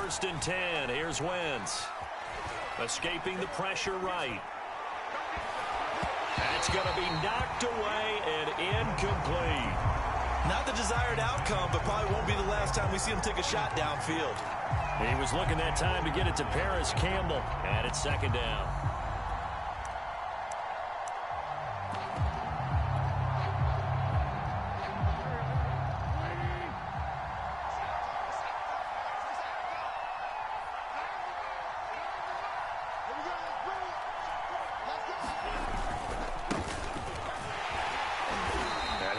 1st and 10. Here's Wentz. Escaping the pressure right. That's going to be knocked away and incomplete. Not the desired outcome, but probably won't be the last time we see him take a shot downfield. He was looking that time to get it to Paris Campbell, and it's 2nd down.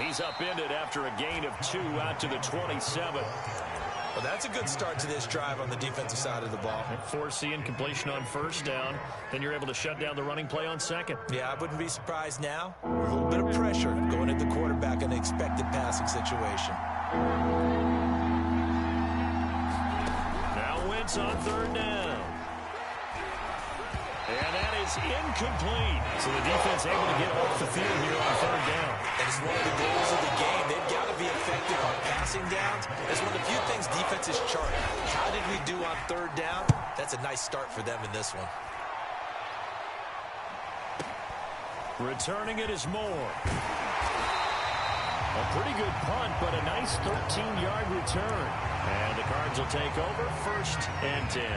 He's upended after a gain of 2 out to the 27. Well, that's a good start to this drive on the defensive side of the ball. Forcing completion on 1st down. Then you're able to shut down the running play on 2nd. Yeah, I wouldn't be surprised now. A little bit of pressure going at the quarterback in the expected passing situation. Now Wentz on 3rd down. And that is incomplete. So the defense able to get off the field here on 3rd down. And it's one of the goals of the game. They've got to be effective on passing downs. It's one of the few things defenses chart. How did we do on 3rd down? That's a nice start for them in this one. Returning it is Moore. A pretty good punt, but a nice 13-yard return. And the Cards will take over 1st and 10.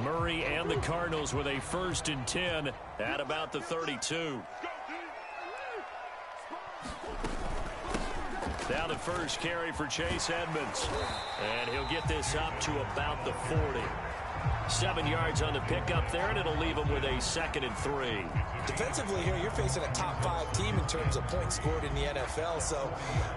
Murray and the Cardinals with a 1st and 10 at about the 32. Now the first carry for Chase Edmonds. And he'll get this up to about the 40. 7 yards on the pickup there, and it'll leave him with a 2nd and 3. Defensively here, you're facing a top 5 team in terms of points scored in the NFL. So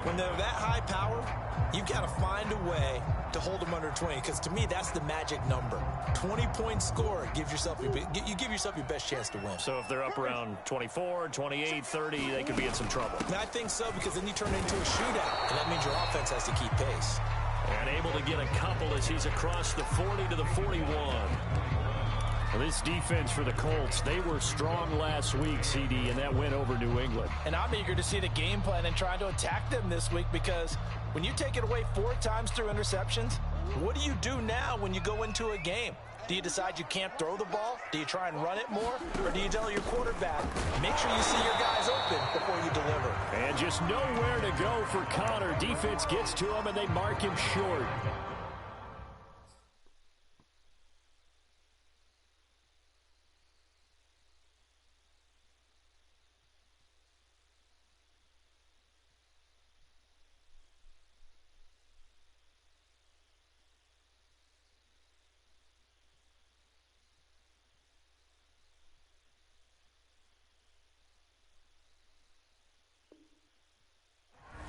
when they're that high power, you've got to find a way to hold them under 20, because to me, that's the magic number. 20 points scored, you give yourself your best chance to win. So if they're up around 24, 28, 30, they could be in some trouble. I think so, because then you turn it into a shootout, and that means your offense has to keep pace. And able to get a couple as he's across the 40 to the 41. Well, this defense for the Colts, they were strong last week, CD, and that went over New England. And I'm eager to see the game plan and trying to attack them this week, because when you take it away 4 times through interceptions, what do you do now when you go into a game? Do you decide you can't throw the ball? Do you try and run it more? Or do you tell your quarterback, make sure you see your guys open before you deliver? And just nowhere to go for Connor. Defense gets to him, and they mark him short.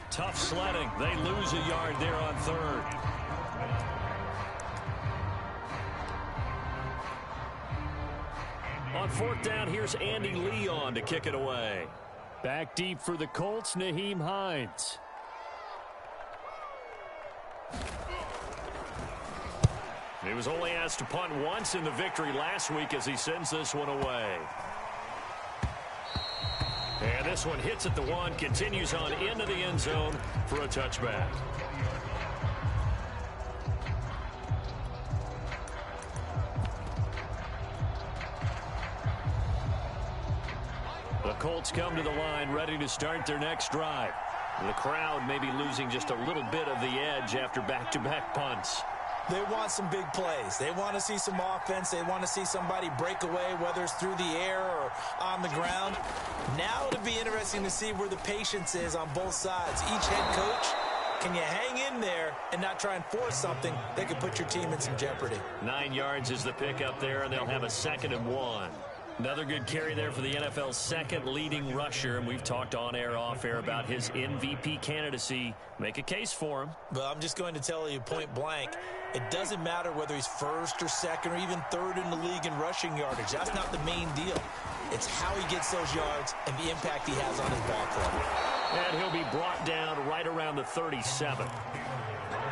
Tough sledding. They lose a yard there on 3rd. On 4th down, here's Andy Leon to kick it away. Back deep for the Colts, Nyheim Hines. He was only asked to punt once in the victory last week as he sends this one away. And this one hits at the 1, continues on into the end zone for a touchback. The Colts come to the line ready to start their next drive. The crowd may be losing just a little bit of the edge after back-to-back punts. They want some big plays. They want to see some offense. They want to see somebody break away, whether it's through the air or on the ground. Now it'll be interesting to see where the patience is on both sides. Each head coach, can you hang in there and not try and force something that could put your team in some jeopardy? 9 yards is the pickup there, and they'll have a 2nd and 1. Another good carry there for the NFL's second leading rusher, and we've talked on air, off air about his MVP candidacy. Make a case for him. But I'm just going to tell you point blank, it doesn't matter whether he's first or second or even third in the league in rushing yardage. That's not the main deal. It's how he gets those yards and the impact he has on his ball club. And he'll be brought down right around the 37.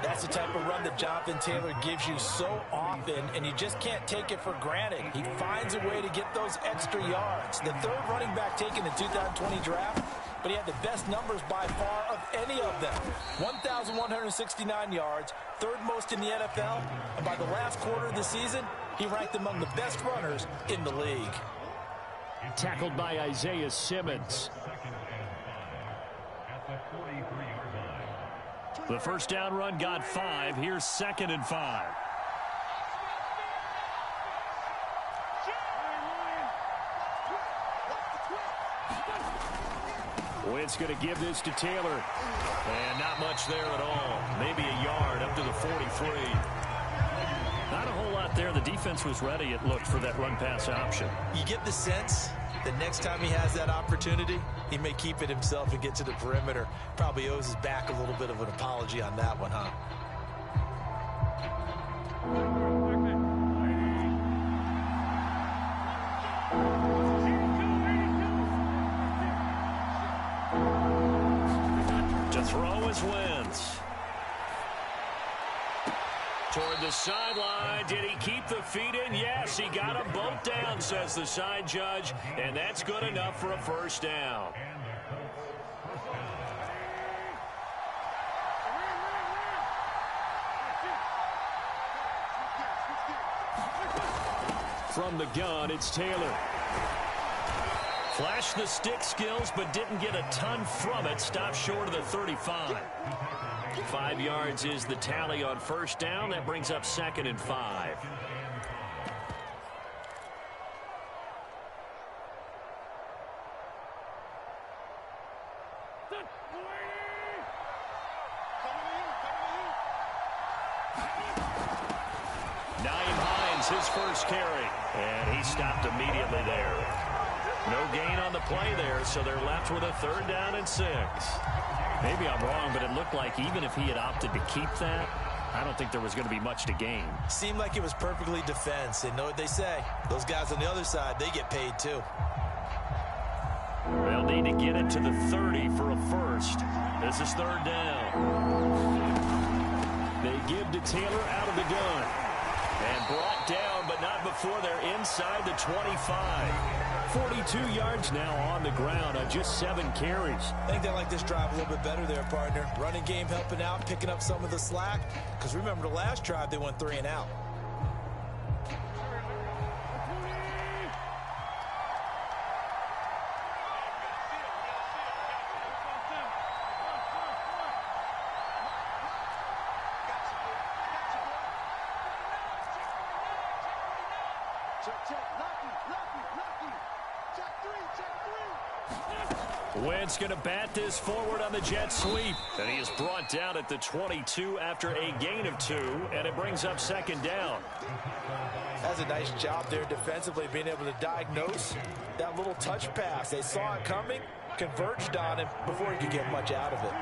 That's the type of run that Jonathan Taylor gives you so often, and you just can't take it for granted. He finds a way to get those extra yards. The third running back taken in the 2020 draft, but he had the best numbers by far of any of them. 1,169 yards, third most in the NFL, and by the last quarter of the season, he ranked among the best runners in the league. Tackled by Isaiah Simmons. The first down run got 5. Here's 2nd and 5. Wentz going to give this to Taylor. And not much there at all. Maybe a yard up to the 43. Not a whole lot there. The defense was ready, it looked, for that run-pass option. You get the sense that next time he has that opportunity, he may keep it himself and get to the perimeter. Probably owes his back a little bit of an apology on that one, huh? To throw is Wentz. Toward the sideline. Did he keep the feet in? Yes, he got them both down, says the side judge, and that's good enough for a first down. From the gun, it's Taylor. Flashed the stick skills, but didn't get a ton from it. Stopped short of the 35. 5 yards is the tally on first down. That brings up 2nd and 5. His first carry, and he stopped immediately there. No gain on the play there, so they're left with a 3rd down and 6. Maybe I'm wrong, but it looked like even if he had opted to keep that, I don't think there was going to be much to gain. Seemed like it was perfectly defense, and know what they say. Those guys on the other side, they get paid too. They'll need to get it to the 30 for a first. This is 3rd down. They give to Taylor out of the gun. And brought down, but not before they're inside the 25. 42 yards now on the ground on just 7 carries. I think they like this drive a little bit better there, partner. Running game helping out, picking up some of the slack. Because remember, the last drive, they went 3 and out. Wentz going to bat this forward on the jet sweep. And he is brought down at the 22 after a gain of 2, and it brings up 2nd down. That's a nice job there defensively, being able to diagnose that little touch pass. They saw it coming, converged on him before he could get much out of it.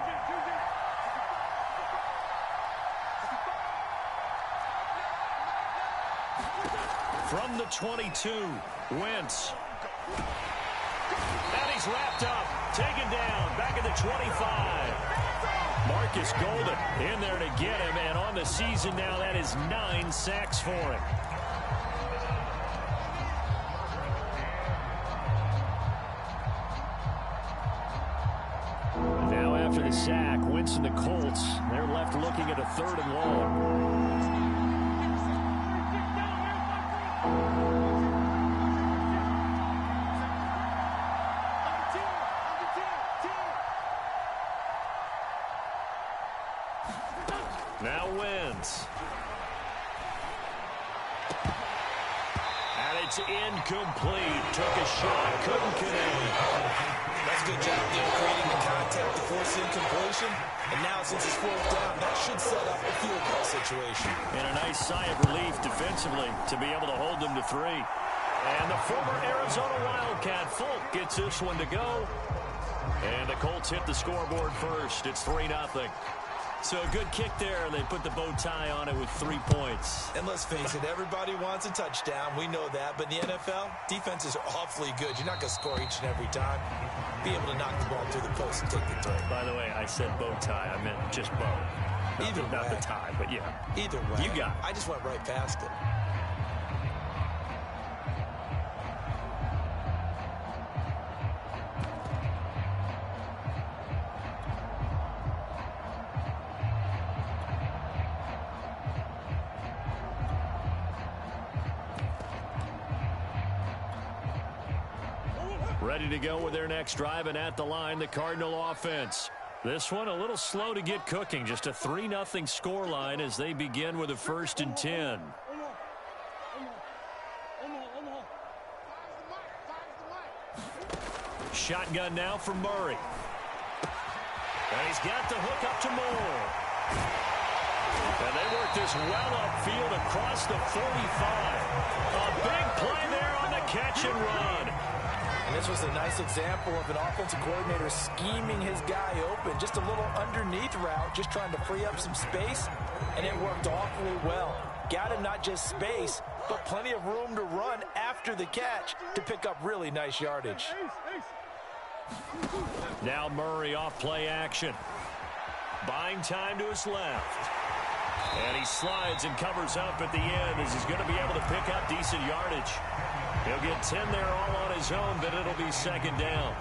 From the 22, Wentz. And he's wrapped up, taken down, back at the 25. Marcus Golden in there to get him, and on the season now, that is 9 sacks for him. Now after the sack, Wentz and the Colts, they're left looking at a 3rd and long. Now Wentz. And it's incomplete. Took a shot, couldn't connect. That's a good job there, creating the contact to force incompletion. And now, since it's 4th down, that should set up a field goal situation. And a nice sigh of relief defensively to be able to hold them to 3. And the former Arizona Wildcat, Folk, gets this one to go. And the Colts hit the scoreboard first. It's 3-0. So a good kick there. They put the bow tie on it with 3 points. And let's face it, everybody wants a touchdown. We know that. But in the NFL, defenses are awfully good. You're not going to score each and every time. Be able to knock the ball through the post and take the throw. By the way, I said bow tie. I meant just bow. Not the tie, but yeah. Either way. You got it. I just went right past it. Ready to go with their next drive, and at the line, the Cardinal offense. This one a little slow to get cooking. Just a 3-0 scoreline as they begin with a 1st and 10. Shotgun now for Murray. And he's got the hook up to Moore. And they work this well upfield across the 45. A big play there on the catch and run. And this was a nice example of an offensive coordinator scheming his guy open. Just a little underneath route, just trying to free up some space, and it worked awfully well. Got him not just space, but plenty of room to run after the catch to pick up really nice yardage. Now Murray off play action. Buying time to his left. And he slides and covers up at the end as he's going to be able to pick up decent yardage. He'll get 10 there all on his own, but it'll be 2nd down.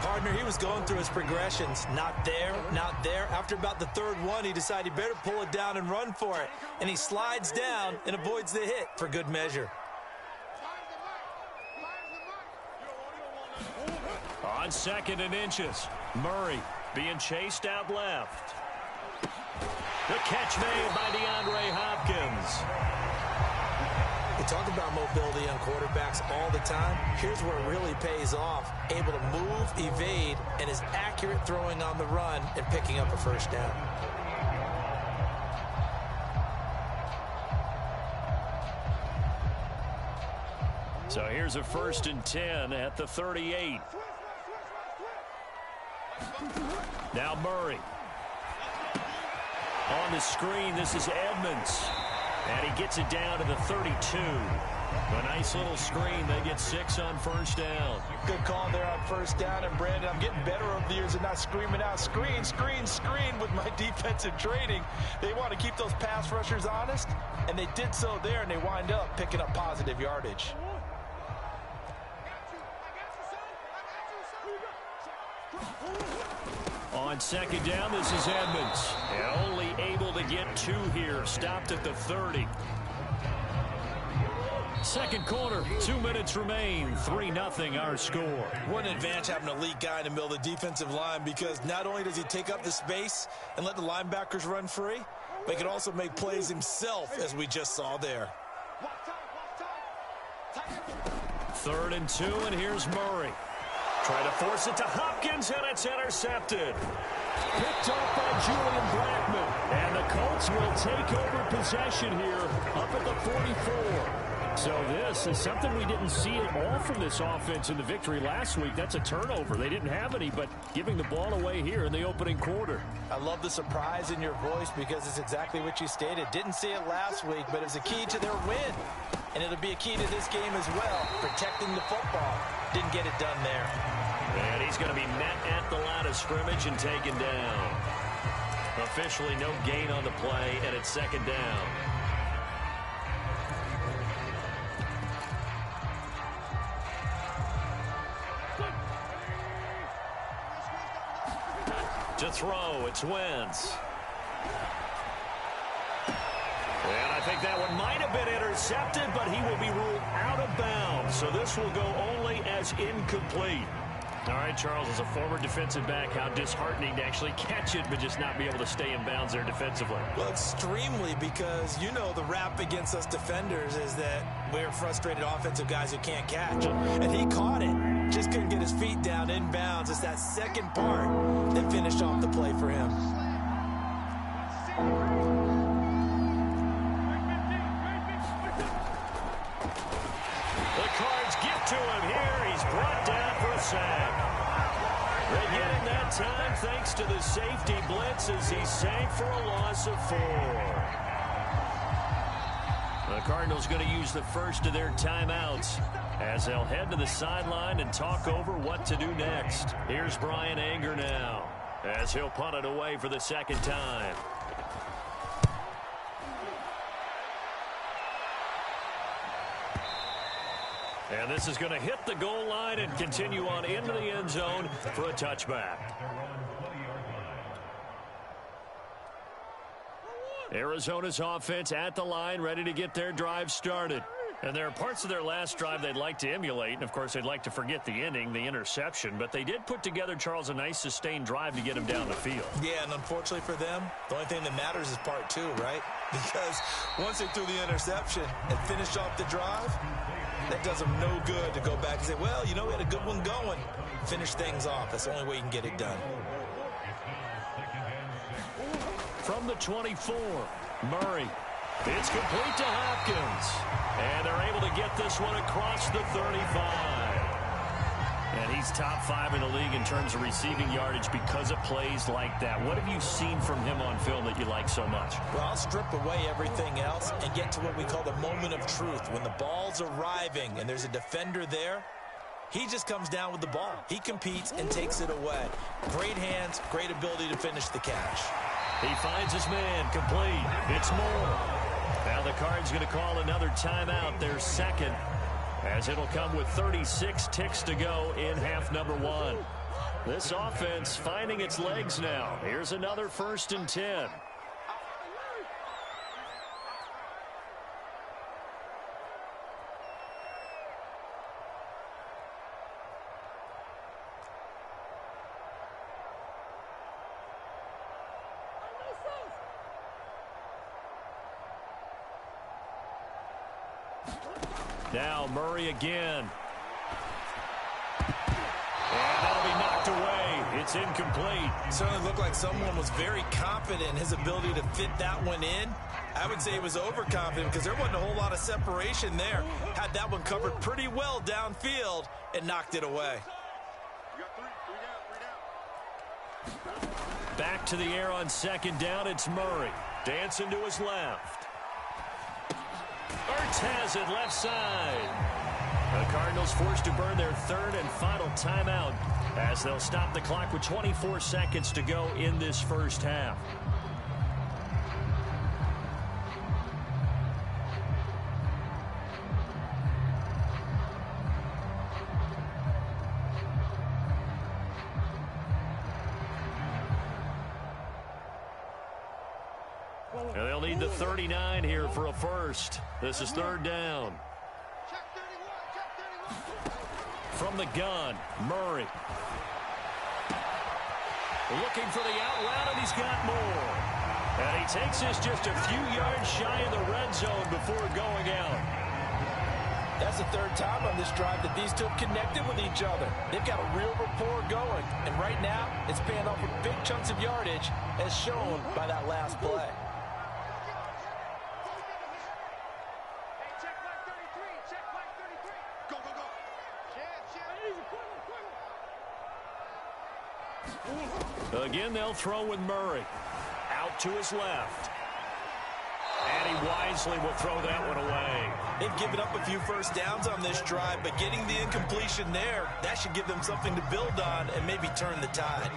Partner, he was going through his progressions. Not there, not there. After about the 3rd one, he decided he better pull it down and run for it. And he slides down and avoids the hit for good measure. On 2nd and inches, Murray being chased out left. The catch made by DeAndre Hopkins. We talk about mobility on quarterbacks all the time. Here's where it really pays off. Able to move, evade, and is accurate throwing on the run and picking up a 1st down. So here's a 1st and 10 at the 38. Now Murray. On the screen, this is Edmonds. And he gets it down to the 32. A nice little screen. They get 6 on 1st down. Good call there on 1st down. And, Brandon, I'm getting better over the years and not screaming out, screen, screen, screen with my defensive training. They want to keep those pass rushers honest, and they did so there, and they wind up picking up positive yardage. On 2nd down, this is Edmonds. And only able to get 2 here. Stopped at the 30. 2nd quarter, 2 minutes remain. 3-0 our score. What an advantage having an elite guy in the middle of the defensive line, because not only does he take up the space and let the linebackers run free, but he can also make plays himself, as we just saw there. 3rd and 2, and here's Murray. Try to force it to Hopkins, and it's intercepted. Picked off by Julian Blackman. And the Colts will take over possession here up at the 44. So this is something we didn't see at all from this offense in the victory last week. That's a turnover. They didn't have any, but giving the ball away here in the opening quarter. I love the surprise in your voice because it's exactly what you stated. Didn't see it last week, but it's a key to their win. And it'll be a key to this game as well, protecting the football. Didn't get it done there. And he's going to be met at the line of scrimmage and taken down. Officially no gain on the play, and it's 2nd down. To throw, it's Wentz. And I think that one might have been intercepted, but he will be ruled out of bounds. So this will go only as incomplete. All right, Charles, as a former defensive back, how disheartening to actually catch it, but just not be able to stay in bounds there defensively. Well, extremely, because you know the rap against us defenders is that we're frustrated offensive guys who can't catch. And he caught it, just couldn't get his feet down in bounds. It's that second part that finished off the play for him. The Cards get to him here. He's brought down for a sack. They get him that time thanks to the safety blitz as he sank for a loss of 4. The Cardinals going to use the first of their timeouts as they'll head to the sideline and talk over what to do next. Here's Brian Anger now as he'll punt it away for the second time. And this is going to hit the goal line and continue on into the end zone for a touchback. Arizona's offense at the line, ready to get their drive started. And there are parts of their last drive they'd like to emulate. And, of course, they'd like to forget the ending, the interception. But they did put together, Charles, a nice sustained drive to get them down the field. Yeah, and unfortunately for them, the only thing that matters is part 2, right? Because once they threw the interception and finished off the drive, that does them no good to go back and say, well, you know, we had a good one going. Finish things off. That's the only way you can get it done. From the 24, Murray. It's complete to Hopkins. And they're able to get this one across the 35. And he's top 5 in the league in terms of receiving yardage because of plays like that. What have you seen from him on film that you like so much? Well, I'll strip away everything else and get to what we call the moment of truth. When the ball's arriving and there's a defender there, he just comes down with the ball. He competes and takes it away. Great hands, great ability to finish the catch. He finds his man, complete. It's Moore. Now the Cards going to call another timeout, their second, as it'll come with 36 ticks to go in half number 1. This offense finding its legs now. Here's another 1st and 10. Now Murray again. And that'll be knocked away. It's incomplete. Certainly looked like someone was very confident in his ability to fit that one in. I would say he was overconfident because there wasn't a whole lot of separation there. Had that one covered pretty well downfield and knocked it away. Back to the air on 2nd down. It's Murray. Dancing to his left. Ertz has it left side. The Cardinals forced to burn their 3rd and final timeout as they'll stop the clock with 24 seconds to go in this first half. And they'll need the 39 here for a first. This is 3rd down. From the gun, Murray. Looking for the out route, and he's got more. And he takes this just a few yards shy of the red zone before going out. That's the 3rd time on this drive that these two have connected with each other. They've got a real rapport going. And right now, it's paying off with big chunks of yardage, as shown by that last play. Again, they'll throw with Murray. Out to his left. And he wisely will throw that one away. They've given up a few first downs on this drive, but getting the incompletion there, that should give them something to build on and maybe turn the tide.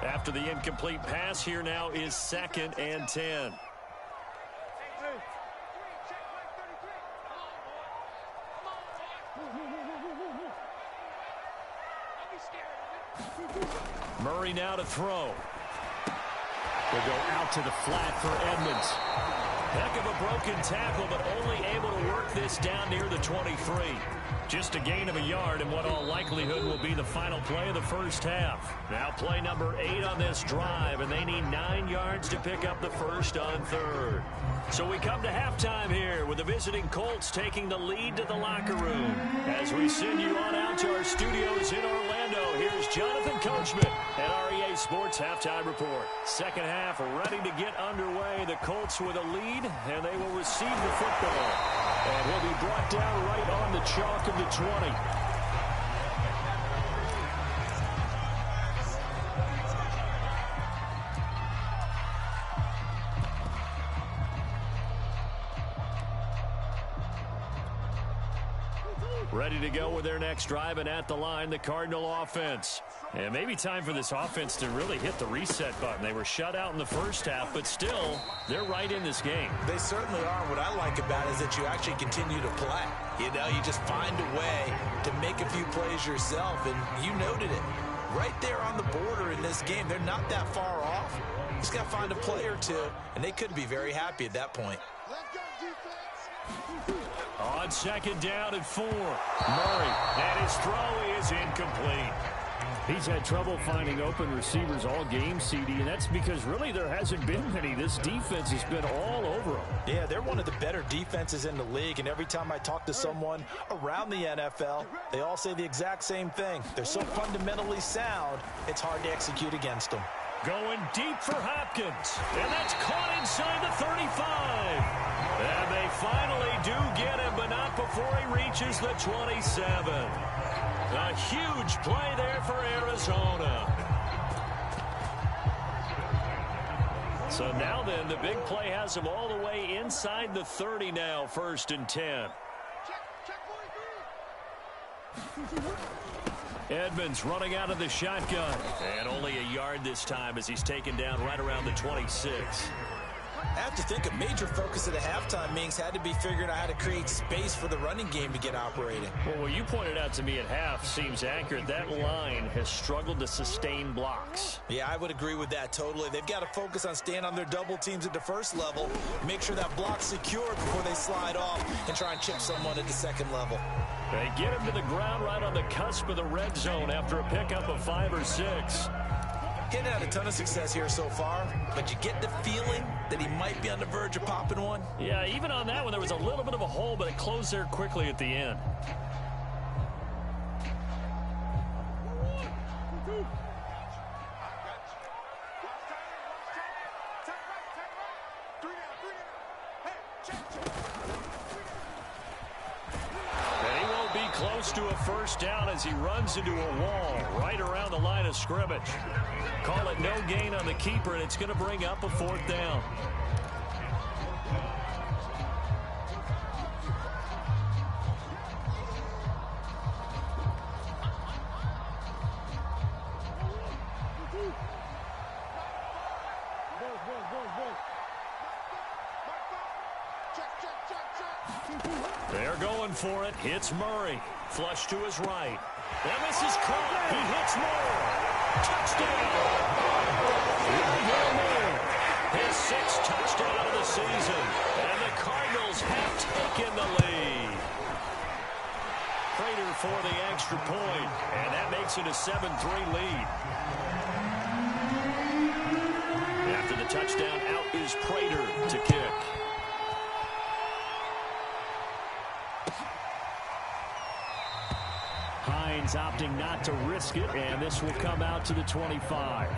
After the incomplete pass, here now is 2nd and 10. Murray now to throw. They'll go out to the flat for Edmonds. Heck of a broken tackle, but only able to work this down near the 23. Just a gain of a yard in what all likelihood will be the final play of the first half. Now play number 8 on this drive, and they need 9 yards to pick up the first on 3rd. So we come to halftime here with the visiting Colts taking the lead to the locker room. As we send you on out to our studios in Orlando, here's Jonathan Coachman at REA Sports Halftime Report. Second half ready to get underway. The Colts with a lead, and they will receive the football. And he'll be brought down right on the chalk of the 20. Ready to go with their next drive, and at the line, the Cardinal offense. And maybe time for this offense to really hit the reset button. They were shut out in the first half, but still, they're right in this game. They certainly are. What I like about it is that you actually continue to play. You know, you just find a way to make a few plays yourself, and you noted it. Right there on the border in this game, they're not that far off. You just got to find a play or two, and they could be very happy at that point. On second down and 4, Murray, and his throw is incomplete. He's had trouble finding open receivers all game, CD, and that's because really there hasn't been many. This defense has been all over them. Yeah, they're one of the better defenses in the league, and every time I talk to someone around the NFL, they all say the exact same thing. They're so fundamentally sound, it's hard to execute against them. Going deep for Hopkins, and that's caught inside the 35. And they finally do get him, but not before he reaches the 27. A huge play there for Arizona. So now then, the big play has him all the way inside the 30 now, 1st and 10. Edmonds running out of the shotgun. And only a yard this time as he's taken down right around the 26. I have to think a major focus of the halftime meetings had to be figuring out how to create space for the running game to get operating. Well, what you pointed out to me at half seems accurate. That line has struggled to sustain blocks. Yeah, I would agree with that totally. They've got to focus on staying on their double teams at the first level, make sure that block's secured before they slide off and try and chip someone at the second level. They get him to the ground right on the cusp of the red zone after a pickup of 5 or 6. He's had a ton of success here so far, but you get the feeling that he might be on the verge of popping one. Yeah, even on that one, there was a little bit of a hole, but it closed there quickly at the end. Close to a first down as he runs into a wall right around the line of scrimmage. Call it no gain on the keeper, and it's going to bring up a 4th down. They're going for it. Hits Murray. Flush to his right. And this is caught. He hits Moore. Touchdown. His 6th touchdown of the season. And the Cardinals have taken the lead. Prater for the extra point. And that makes it a 7-3 lead. After the touchdown, out is Prater to kick. Hines opting not to risk it, and this will come out to the 25.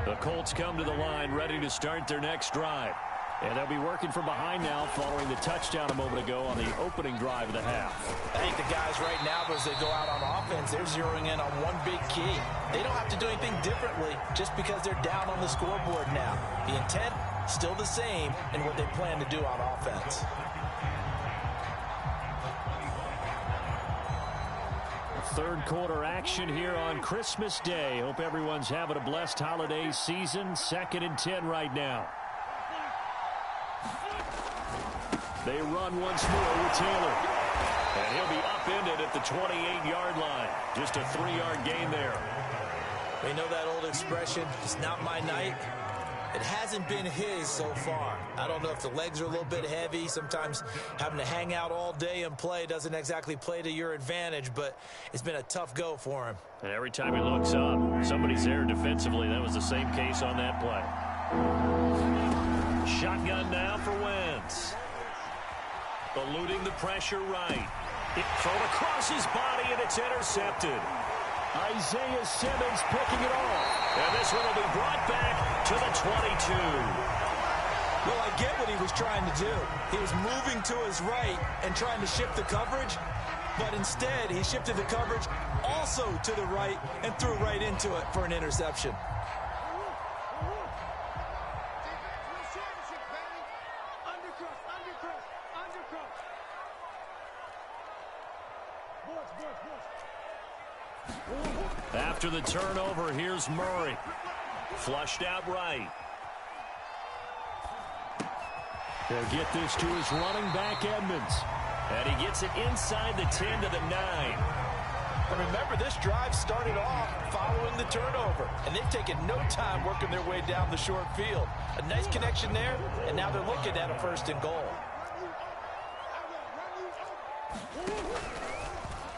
The Colts come to the line, ready to start their next drive. And they'll be working from behind now following the touchdown a moment ago on the opening drive of the half. I think the guys right now, as they go out on offense, they're zeroing in on one big key. They don't have to do anything differently just because they're down on the scoreboard now. The intent, still the same in what they plan to do on offense. Third quarter action here on Christmas Day. Hope everyone's having a blessed holiday season. 2nd and 10 right now. They run once more with Taylor. And he'll be upended at the 28-yard line. Just a 3-yard gain there. We know that old expression, it's not my night. It hasn't been his so far. I don't know if the legs are a little bit heavy. Sometimes having to hang out all day and play doesn't exactly play to your advantage, but it's been a tough go for him. And every time he looks up, somebody's there defensively. That was the same case on that play. Shotgun now for Wentz. Eluding the pressure right. It thrown across his body, and it's intercepted. Isaiah Simmons picking it off. And this one will be brought back to the 22. Well, I get what he was trying to do. He was moving to his right and trying to shift the coverage, but instead he shifted the coverage also to the right and threw right into it for an interception. After the turnover, here's Murray. Flushed out right. They'll get this to his running back, Edmonds. And he gets it inside the 10 to the 9. And remember, this drive started off following the turnover, and they've taken no time working their way down the short field. A nice connection there, and now they're looking at a 1st and goal.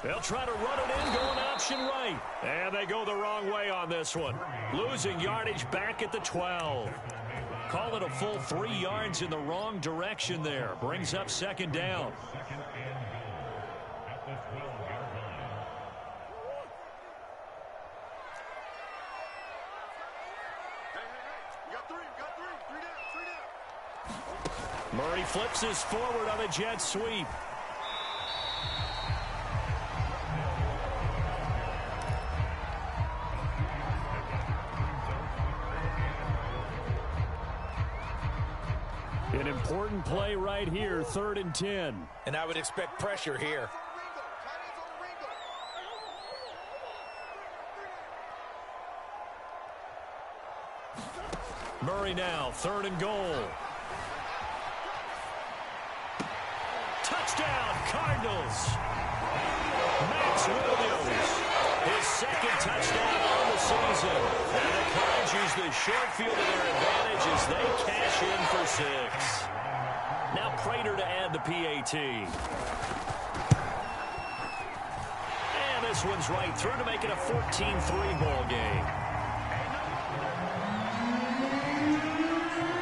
They'll try to run it in, going option right. And they go the wrong way on this one. Losing yardage back at the 12. Call it a full 3 yards in the wrong direction there. Brings up 2nd down. Murray flips his forward on a jet sweep. An important play right here, 3rd and 10. And I would expect pressure here. Murray now, 3rd and goal. Touchdown, Cardinals. Max Williams, his 2nd touchdown on the season. And the Cards use the short field to their advantage as they cash in for 6. Now Prater to add the PAT. And this one's right through to make it a 14-3 ball game.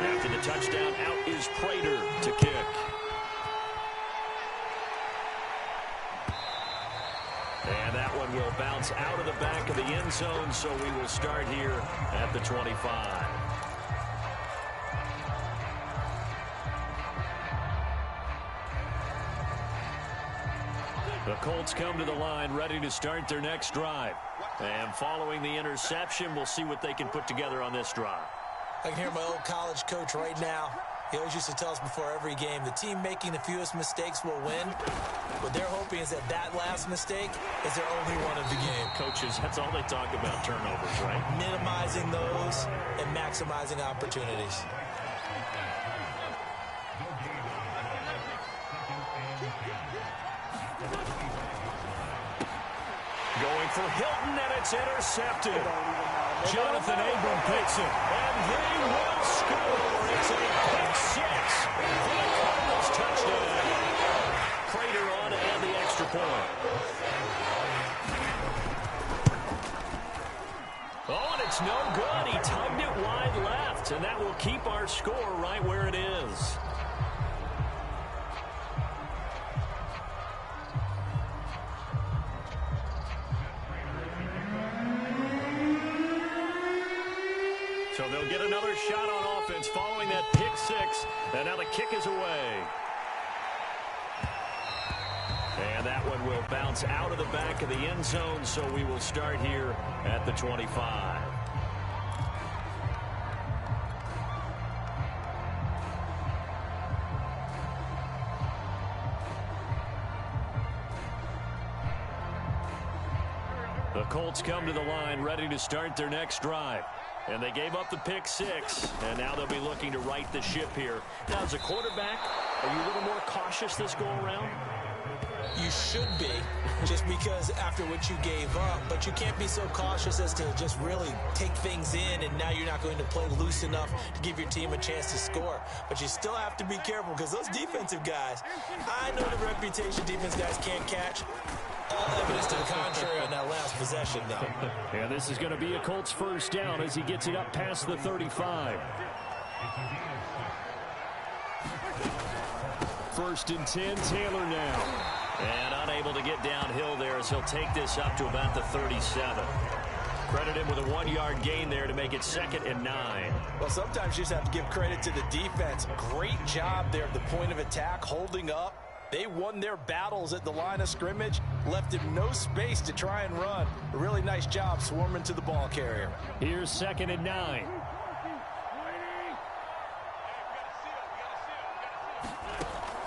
After the touchdown, out is Prater to kick. And that one will bounce out of the back of the end zone, so we will start here at the 25. The Colts come to the line ready to start their next drive. And following the interception, we'll see what they can put together on this drive. I can hear my old college coach right now. He always used to tell us before every game, the team making the fewest mistakes will win. What they're hoping is that that last mistake is their only one of the game. Coaches, that's all they talk about, turnovers, right? Minimizing those and maximizing opportunities. Going for Hilton, and it's intercepted. Jonathan Abram picks it, and they will score. It's a pick 6 for the Cardinals touchdown. Prater on to add the extra point. Oh, and it's no good. He tugged it wide left, and that will keep our score right where it is. So they'll get another shot on offense following that pick 6. And now the kick is away. And that one will bounce out of the back of the end zone, so we will start here at the 25. The Colts come to the line ready to start their next drive. And they gave up the pick 6, and now they'll be looking to right the ship here. Now, as a quarterback, are you a little more cautious this go-around? You should be, just because after what you gave up. But you can't be so cautious as to just really take things in, and now you're not going to play loose enough to give your team a chance to score. But you still have to be careful, because those defensive guys, I know the reputation defense guys can't catch. All evidence to the contrary on that last possession, though. Yeah, this is going to be a Colts 1st down as he gets it up past the 35. First and 10, Taylor now. And unable to get downhill there as he'll take this up to about the 37. Credit him with a 1-yard gain there to make it 2nd and 9. Well, sometimes you just have to give credit to the defense. Great job there at the point of attack, holding up. They won their battles at the line of scrimmage, left him no space to try and run. A really nice job swarming to the ball carrier. Here's 2nd and 9.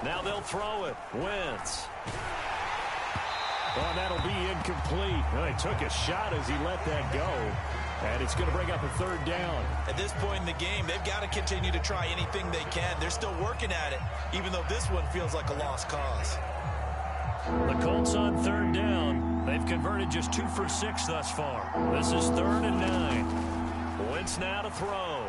Now they'll throw it. Wentz. Oh, that'll be incomplete. Well, he took a shot as he let that go. And it's going to bring up a 3rd down. At this point in the game, they've got to continue to try anything they can. They're still working at it, even though this one feels like a lost cause. The Colts on 3rd down. They've converted just 2 for 6 thus far. This is 3rd and 9. Wentz now to throw.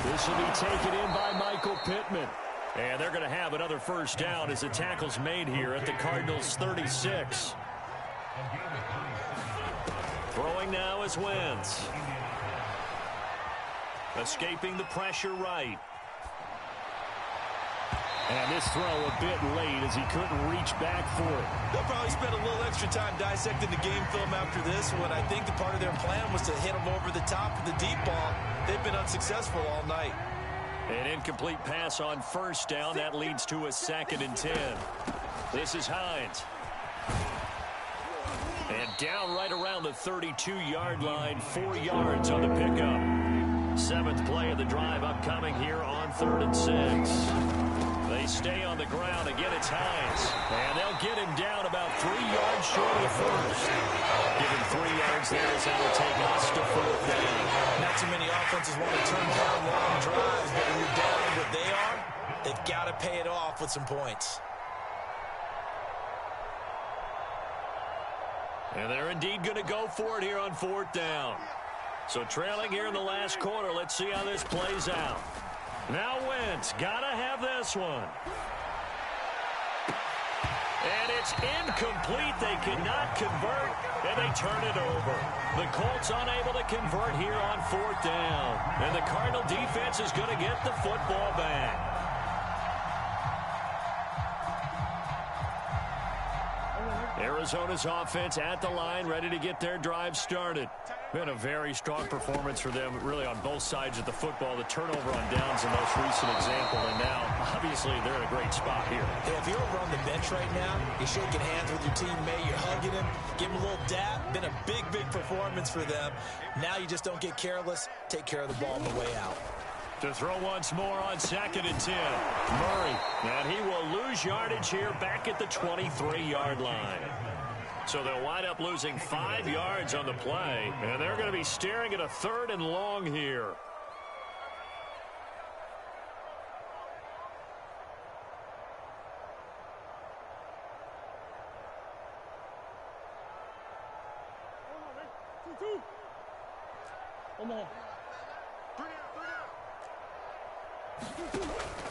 This will be taken in by Michael Pittman. And they're going to have another 1st down as the tackle's made here at the Cardinals' 36. Throwing now is Wentz. Escaping the pressure right. And this throw a bit late as he couldn't reach back for it. They'll probably spend a little extra time dissecting the game film after this one. I think the part of their plan was to hit him over the top of the deep ball. They've been unsuccessful all night. An incomplete pass on 1st down. That leads to a 2nd and 10. This is Hines. And down right around the 32-yard line, 4 yards on the pickup. 7th play of the drive upcoming here on 3rd and 6. They stay on the ground. Again, it's Hines. And they'll get him down about 3 yards short of the 1st. Give him 3 yards there as that'll take us to 4th down. Not too many offenses want to turn down long drives, but when you're down what they are, they've got to pay it off with some points. And they're indeed going to go for it here on 4th down. So trailing here in the last quarter, let's see how this plays out. Now Wentz, gotta have this one. And it's incomplete. They cannot convert, and they turn it over. The Colts unable to convert here on 4th down. And the Cardinal defense is going to get the football back. Arizona's offense at the line, ready to get their drive started. Been a very strong performance for them, really on both sides of the football. The turnover on downs, the most recent example, and now, obviously, they're in a great spot here. Yeah, if you're over on the bench right now, you're shaking hands with your teammate, you're hugging him, give him a little dap. Been a big, big performance for them. Now you just don't get careless. Take care of the ball on the way out. To throw once more on 2nd and 10. Murray, and he will lose yardage here back at the 23-yard line. So they'll wind up losing 5 yards on the play, and they're going to be staring at a 3rd and long here.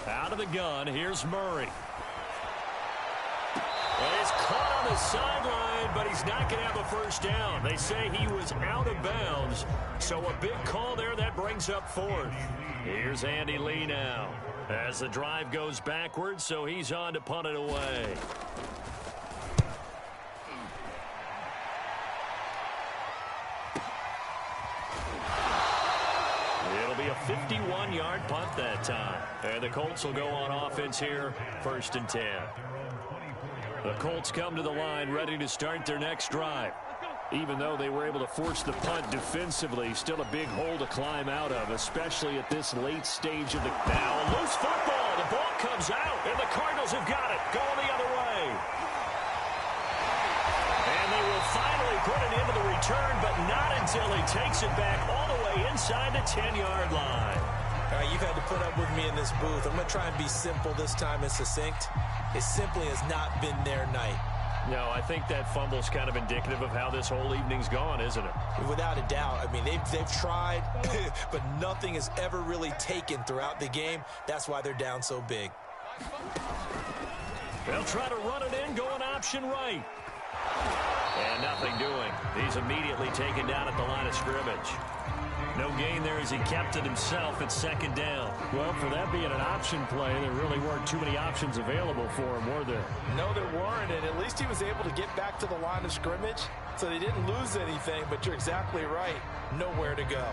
Out of the gun, here's Murray. Well, he's caught on the sideline, but he's not going to have a 1st down. They say he was out of bounds, so a big call there that brings up 4th. Here's Andy Lee now as the drive goes backwards, so he's on to punt it away. It'll be a 51-yard punt that time. And the Colts will go on offense here, 1st and 10. The Colts come to the line ready to start their next drive. Even though they were able to force the punt defensively, still a big hole to climb out of, especially at this late stage of the... Now, a loose football. The ball comes out, and the Cardinals have got it. Going the other way. And they will finally put it into the return, but not until he takes it back all the way inside the 10-yard line. All right, you've had to put up with me in this booth. I'm going to try and be simple this time and succinct. It simply has not been their night. No, I think that fumble's kind of indicative of how this whole evening's gone, isn't it? Without a doubt. I mean, they've tried, but nothing has ever really taken throughout the game. That's why they're down so big. They'll try to run it in, going option right. And nothing doing. He's immediately taken down at the line of scrimmage. No gain there as he kept it himself at second down. Well, for that being an option play, there really weren't too many options available for him, were there? No, there weren't, and at least he was able to get back to the line of scrimmage, so they didn't lose anything, but you're exactly right. Nowhere to go.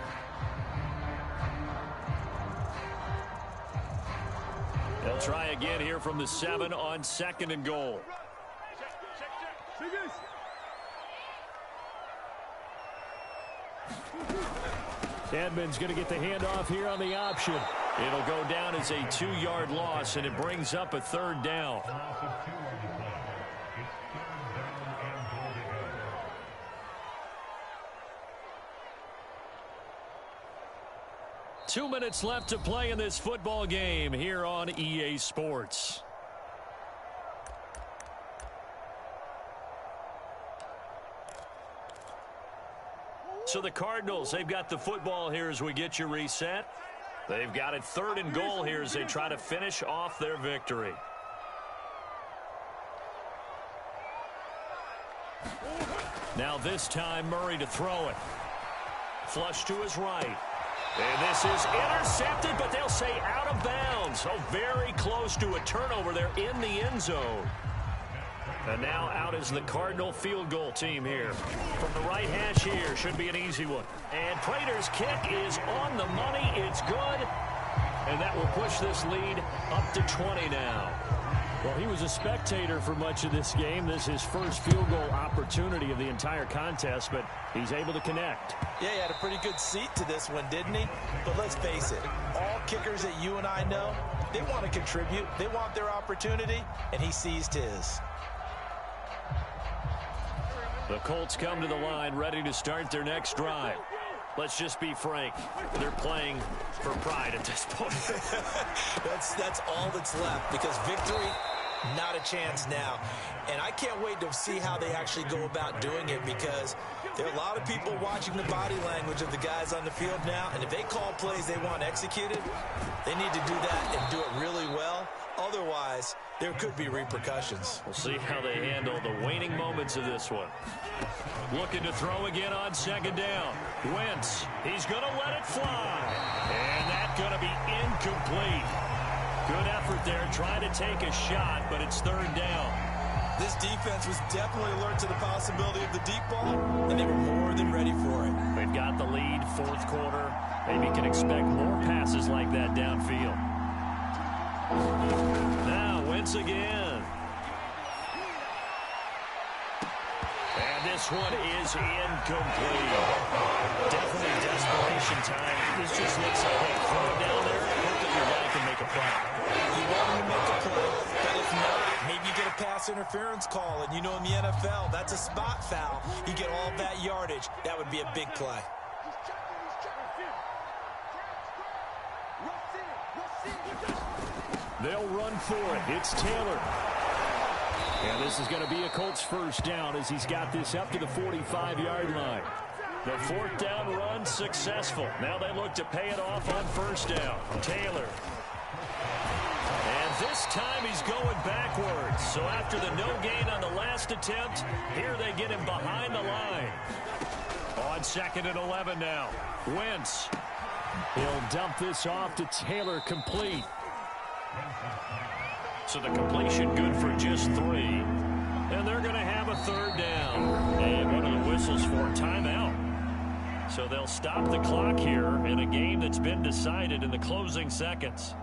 They'll try again here from the 7 on 2nd and goal. Edmonds going to get the handoff here on the option. It'll go down as a 2-yard loss, and it brings up a 3rd down. Two minutes left to play in this football game here on EA Sports. So the Cardinals, they've got the football here as we get you reset. They've got it 3rd and goal here as they try to finish off their victory. Now this time Murray to throw it. Flush to his right. And this is intercepted, but they'll say out of bounds. Oh, very close to a turnover there in the end zone. And now out is the Cardinal field goal team here. From the right hash here, should be an easy one. And Prater's kick is on the money. It's good. And that will push this lead up to 20 now. Well, he was a spectator for much of this game. This is his first field goal opportunity of the entire contest, but he's able to connect. Yeah, he had a pretty good seat to this one, didn't he? But let's face it, all kickers that you and I know, they want to contribute. They want their opportunity, and he seized his. The Colts come to the line ready to start their next drive. Let's just be frank. They're playing for pride at this point. That's all that's left, because victory, not a chance now. And I can't wait to see how they actually go about doing it, because there are a lot of people watching the body language of the guys on the field now, and if they call plays they want executed, they need to do that and do it really well. Otherwise, there could be repercussions. We'll see how they handle the waning moments of this one. Looking to throw again on 2nd down. Wentz, he's going to let it fly. And that's going to be incomplete. Good effort there, trying to take a shot, but it's 3rd down. This defense was definitely alert to the possibility of the deep ball, and they were more than ready for it. They've got the lead, 4th quarter. Maybe can expect more passes like that downfield. Now, Wentz again. And this one is incomplete. Definitely desperation time. This just looks like, hey, throw it down there, hope that your guy can make a play. You want him to make a play, but if not, maybe you get a pass interference call, and you know in the NFL, that's a spot foul. You get all that yardage. That would be a big play. They'll run for it. It's Taylor. And this is going to be a Colts 1st down as he's got this up to the 45-yard line. The 4th down run successful. Now they look to pay it off on 1st down. Taylor. And this time he's going backwards. So after the no gain on the last attempt, here they get him behind the line. On 2nd and 11 now. Wentz. He'll dump this off to Taylor, complete. So the completion good for just 3. And they're going to have a 3rd down. And one of the whistles for a timeout. So they'll stop the clock here in a game that's been decided in the closing seconds.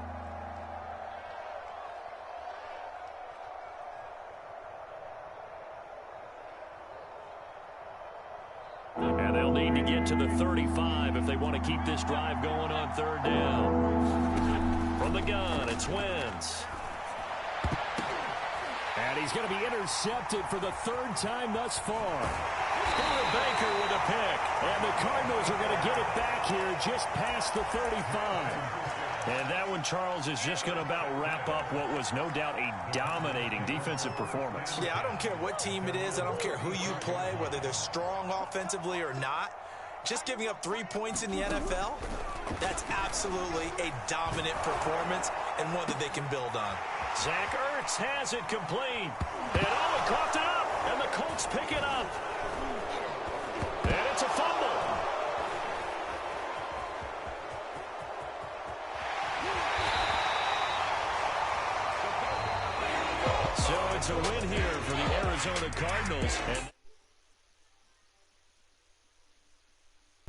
And they'll need to get to the 35 if they want to keep this drive going on 3rd down. From the gun, it's Wentz. And he's going to be intercepted for the 3rd time thus far. Buda Baker with a pick. And the Cardinals are going to get it back here just past the 35. And that one, Charles, is just going to about wrap up what was no doubt a dominating defensive performance. Yeah, I don't care what team it is. I don't care who you play, whether they're strong offensively or not. Just giving up 3 points in the NFL, that's absolutely a dominant performance and one that they can build on. Zach Ertz has it complete. And Owen coughed it up, and the Colts pick it up. And it's a fumble. it's a win here for the Arizona Cardinals. And